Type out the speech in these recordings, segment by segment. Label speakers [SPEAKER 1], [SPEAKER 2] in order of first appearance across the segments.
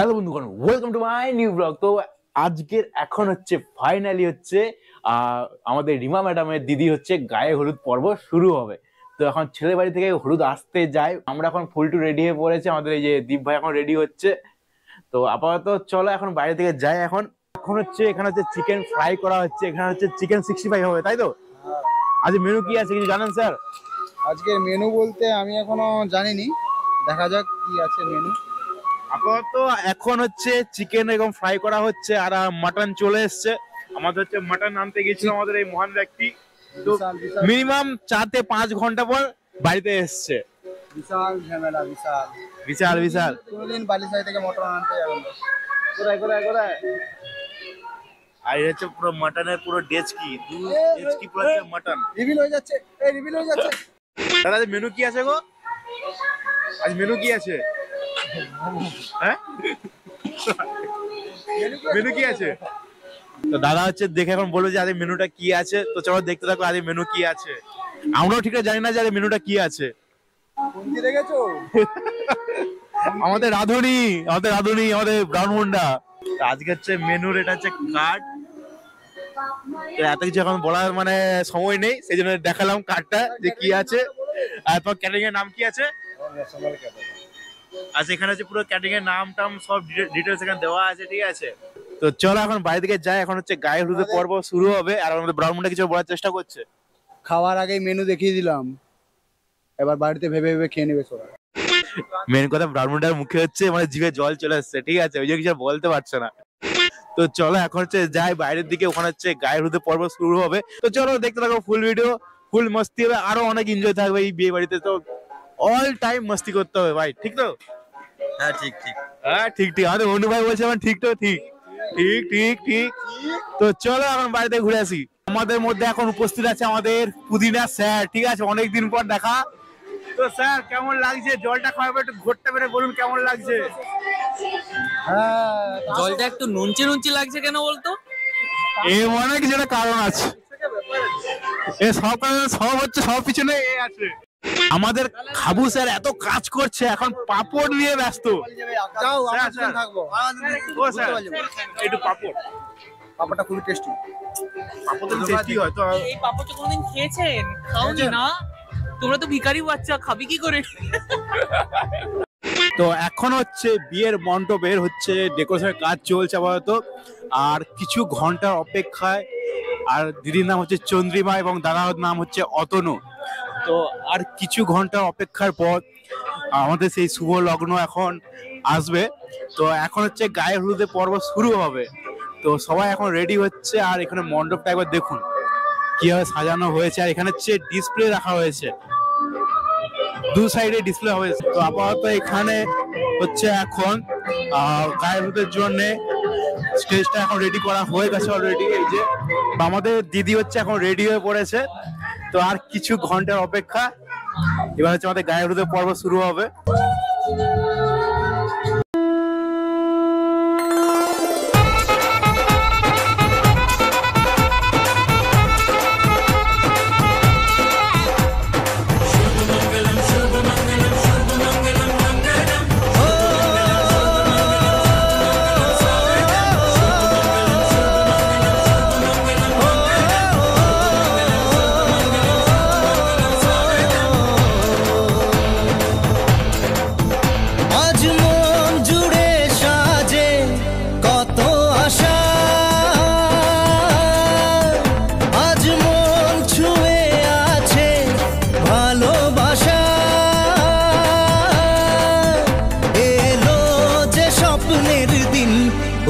[SPEAKER 1] Hello বন্ধুগণ, welcome to my new blog. তো আজকের এখন হচ্ছে ফাইনালি হচ্ছে আমাদের রিমা ম্যাডামের দিদি হচ্ছে গায়ে হলুদ পর্ব শুরু হবে। তো এখন ছেলে বাড়ি থেকে হলুদ আসতে যায়, আমরা এখন ফুল টু রেডি হয়ে পড়েছে। আমাদের এই যে দীপ ভাই এখন রেডি হচ্ছে। তো আপাতত চলো এখন বাইরে থেকে যাই। এখন হচ্ছে এখানে হচ্ছে চিকেন ফ্রাই করা হচ্ছে, এখানে হচ্ছে চিকেন 65 হবে, তাই তো? আজ মেনু কি আছে কিছু জানেন স্যার?
[SPEAKER 2] আজকের মেনু বলতে আমি এখনো জানিনি, দেখা যাক কি আছে মেনু।
[SPEAKER 1] আপাতত এখন হচ্ছে চিকেন এরকম ফ্রাই করা হচ্ছে আর মাটন চলে এসছে। আমাদের হচ্ছে মাটন আনতে গেছিল আমাদের এই মহান ব্যক্তি, তো মিনিমাম 4 থেকে 5 ঘন্টা পর বাড়িতে এসছে।
[SPEAKER 2] বিশাল ঝামেলা, বিশাল
[SPEAKER 1] বিশাল বিশাল।
[SPEAKER 2] কোনদিন বালিসাই থেকে মটন আনতে যাবেন না।
[SPEAKER 1] কোথায় আর এই হচ্ছে পুরো মাটনের পুরো ডেচকি, ডেচকি পুরো মাটন
[SPEAKER 2] রিভিল হয়ে যাচ্ছে, রিভিল হয়ে যাচ্ছে।
[SPEAKER 1] দাদা মেনু কি আছে গো? আজ মেনু কি আছে? হ্যাঁ মেনু কি আছে? তো দাদা হচ্ছে দেখে এখন বলবে যে আজ মেনুটা কি আছে। তো চলো দেখতে থাকো আজ মেনু কি আছে। আমরাও ঠিক জানি না যে আজ মেনুটা কি আছে।
[SPEAKER 2] কোনটি রেখেছো?
[SPEAKER 1] আমাদের রাধুনি আমাদের ব্রাউন মুন্ডা। আজকে হচ্ছে মেনুর এটা হচ্ছে কার্ড। তো এত কিছু এখন বলার মানে সময় নেই, সেই জন্য দেখালাম কার্ডটা যে কি আছে। আর তোমার ক্যাটারিং এর নাম কি আছে? আচ্ছা, এখানে হচ্ছে পুরো ক্যাটারিং এর নাম টাম সব ডিটেলস এখানে দেওয়া আছে, ঠিক আছে? তো চলো এখন বাইরে থেকে যাই। এখন হচ্ছে গায়ে হলুদের পর্ব শুরু হবে আর আমাদের ব্রাউন মুন্ডা কিছু বলার চেষ্টা করছে।
[SPEAKER 2] খাওয়ার আগেই মেনু দেখিয়ে দিলাম, এবার বাড়িতে ভেবে ভেবে খেয়ে নেবে সবাই।
[SPEAKER 1] মেন কথা ব্রাউন মুন্ডার মুখে হচ্ছে মানে জিভে জল চলে আসছে, ঠিক আছে? ওই যে কিছু বলতে পারছে না। তো চলো এখন হচ্ছে যাই বাইরের দিকে, ওখানে হচ্ছে গায়ে হলুদের পর্ব শুরু হবে। তো চলো দেখতে থাকো ফুল ভিডিও, ফুল মস্তি হবে, আরো অনেক এনজয় থাকবে এই বিয়ে বাড়িতে। তো অল টাইম মস্তি করতে হবে ভাই, ঠিক তো?
[SPEAKER 2] হ্যাঁ ঠিক ঠিক,
[SPEAKER 1] হ্যাঁ ঠিক ঠিক। আমাদের অনু ভাই বলছে আমার ঠিক তো ঠিক ঠিক ঠিক ঠিক। তো চলো এখন বাড়িতে ঘুরে আসি। আমাদের মধ্যে এখন উপস্থিত আছে আমাদের পুদিনা স্যার, ঠিক আছে? অনেকদিন পর দেখা। তো স্যার কেমন লাগছে? জলটা খাওয়াবে, একটু ঘোরটা বেড়ে বলুন কেমন লাগছে।
[SPEAKER 2] হ্যাঁ
[SPEAKER 3] জলটা একটু নুনচি নুনচি লাগছে কেন বলতো?
[SPEAKER 1] এই অনেক কিছু একটা কারণ আছে, এ সব কারণে সব হচ্ছে সব পিছনে এ আছে। আমাদের খাবু স্যার এত কাজ করছে, এখন পাপড় নিয়ে ব্যস্ত।
[SPEAKER 2] যাও, আমরা
[SPEAKER 1] স্যার,
[SPEAKER 2] দুজন থাকবো।
[SPEAKER 1] ও স্যার একটু পাপড়,
[SPEAKER 2] পাপড়টা খুবই টেস্টি।
[SPEAKER 1] পাপড় তো টেস্টি হয়। তো
[SPEAKER 3] এই পাপড়টা কোনদিন খেয়েছেন? খাওনি না? তোমরা তো ভিখারি বাচ্চা, খাবি কি করে?
[SPEAKER 1] তো এখন হচ্ছে বিয়ের মণ্ডপের হচ্ছে ডেকোরেশনের কাজ চলছে আপাতত, আর কিছু ঘন্টার অপেক্ষায়। আর দিদির নাম হচ্ছে চন্দ্রিমা এবং দাদার নাম হচ্ছে অতনু। তো আর কিছু ঘন্টার অপেক্ষার পর আমাদের সেই শুভ লগ্ন এখন আসবে। তো এখন হচ্ছে গায়ে হলুদের পর্ব শুরু হবে। তো সবাই এখন রেডি হচ্ছে, আর এখানে মণ্ডপটা একবার দেখুন কিভাবে সাজানো হয়েছে। আর এখানে হচ্ছে ডিসপ্লে রাখা হয়েছে, দু সাইডে ডিসপ্লে হয়েছে। তো আপাতত এখানে হচ্ছে এখন গায়ে হলুদের জন্য স্টেজটা এখন রেডি করা হয়ে গেছে অলরেডি। এই যে আমাদের দিদি হচ্ছে এখন রেডি হয়ে পড়েছে। তো আর কিছু ঘন্টার অপেক্ষা, এবার হচ্ছে আমাদের গায়ে হলুদের পর্ব শুরু হবে।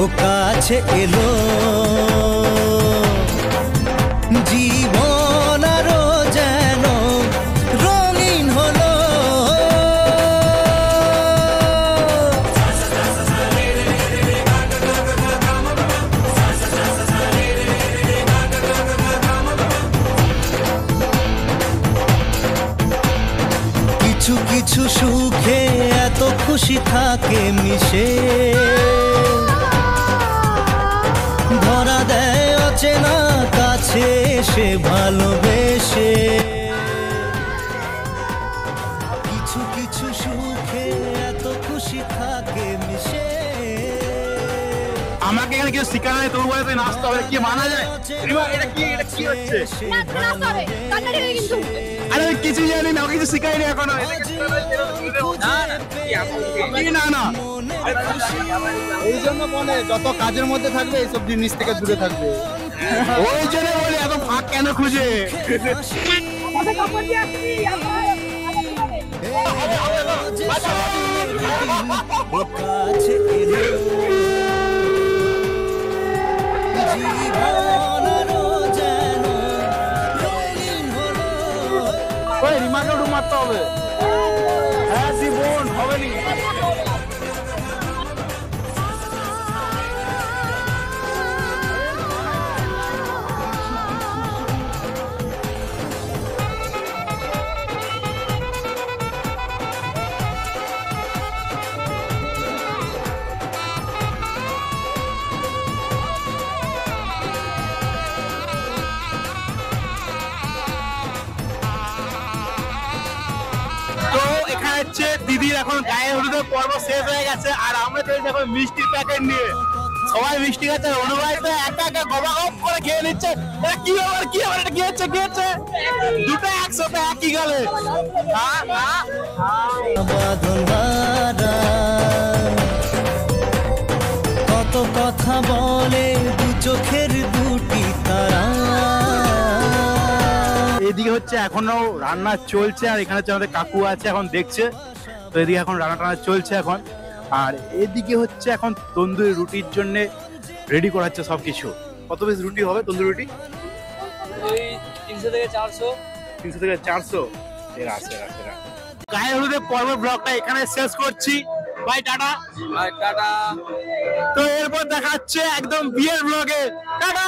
[SPEAKER 4] ও কাছে এলো জীবন আরো যেন রঙিন হলো। কিছু কিছু সুখে এত খুশি থাকে মিশে, ধরা দেয় অচেনা কাছে সে ভালোবেসে। কিছু কিছু সুখে এত খুশি থাকে মিশে,
[SPEAKER 1] আমাকে এখানে কেউ শিখানো নেই, তবু বলে তুই নাচতে হবে, কি মানা যায়? রিমা, এটা কি হচ্ছে? আরে আমি কিছু জানি না, কিছু শিখাইনি এখনো। না না,
[SPEAKER 2] এই জন্য বলে যত কাজের মধ্যে থাকবে এইসব জিনিস থেকে দূরে থাকবে।
[SPEAKER 1] ওই জন্য বলি এত ফাঁক কেন খুঁজে?
[SPEAKER 4] কাছে এলো জীবন আরো যেন রঙিন হলো।
[SPEAKER 1] ওই রিমাকে ডুব মারতে হবে। হ্যাঁ জীবন হবে নি। তো এখানে হচ্ছে দিদির এখন গায়ে হলুদের পর্ব শেষ হয়ে গেছে, আর আমরা চলছি এখন মিষ্টির প্যাকেট নিয়ে। সবাই মিষ্টি খাচ্ছে, অনুভব তো একা একা গবাগপ করে খেয়ে নিচ্ছে। এটা কি ব্যাপার, কি ব্যাপার, এটা কি হচ্ছে, কি হচ্ছে? দুটো একসাথে একই গেলে।
[SPEAKER 4] বাঁধন বাঁধা কত কথা বলে দু চোখের দুটি তারা।
[SPEAKER 1] এদিকে হচ্ছে এখনো রান্না চলছে, আর এখানে হচ্ছে আমাদের কাকু আছে এখন দেখছে। তো এদিকে এখন রান্না টান্না চলছে এখন, আর এদিকে হচ্ছে এখন তন্দুরি রুটির জন্য রেডি করা হচ্ছে সবকিছু। কত পিস রুটি হবে তন্দুরি রুটি?
[SPEAKER 3] 300 থেকে 400।
[SPEAKER 1] 300 থেকে 400। গায়ে হলুদের পর্ব ব্লগটা এখানে শেষ করছি। Bye, tata.
[SPEAKER 3] টাটা।
[SPEAKER 1] তো এরপর দেখা হচ্ছে একদম বিয়ের ব্লগে। টাটা।